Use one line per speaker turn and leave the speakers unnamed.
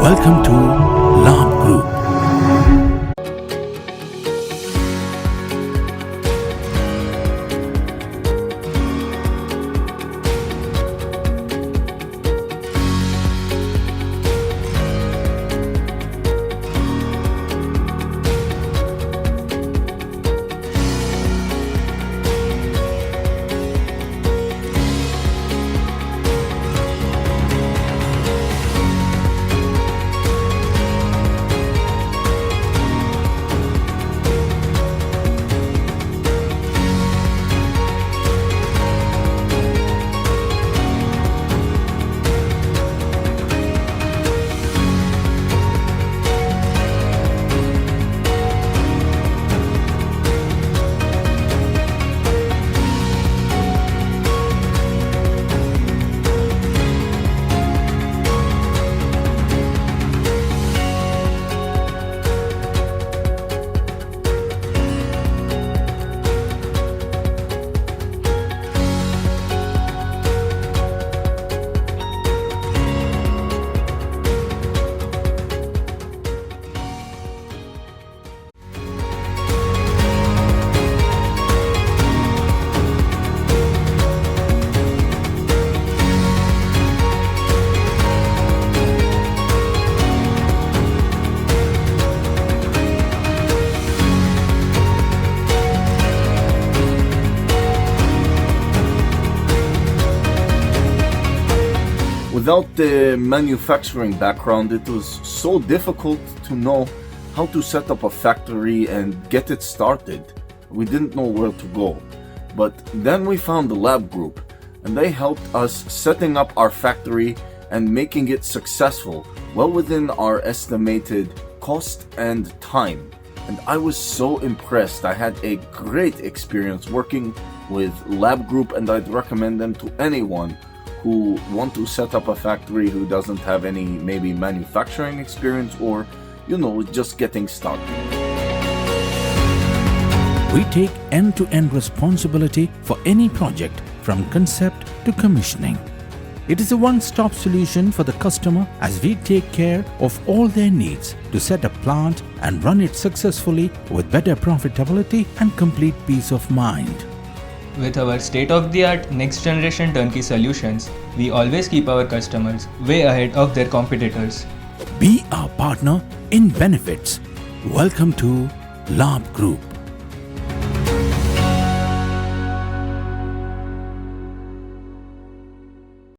Welcome to Labh Group.
Without the manufacturing background, it was so difficult to know how to set up a factory and get it started. We didn't know where to go. But then we found the Labh Group, and they helped us setting up our factory and making it successful, well within our estimated cost and time. And I was so impressed. I had a great experience working with Labh Group, and I'd recommend them to anyone who want to set up a factory who doesn't have any maybe manufacturing experience or, just getting started.
We take end-to-end responsibility for any project from concept to commissioning. It is a one-stop solution for the customer as we take care of all their needs to set a plant and run it successfully with better profitability and complete peace of mind.
With our state-of-the-art next-generation turnkey solutions, we always keep our customers way ahead of their competitors.
Be our partner in benefits. Welcome to Labh Group.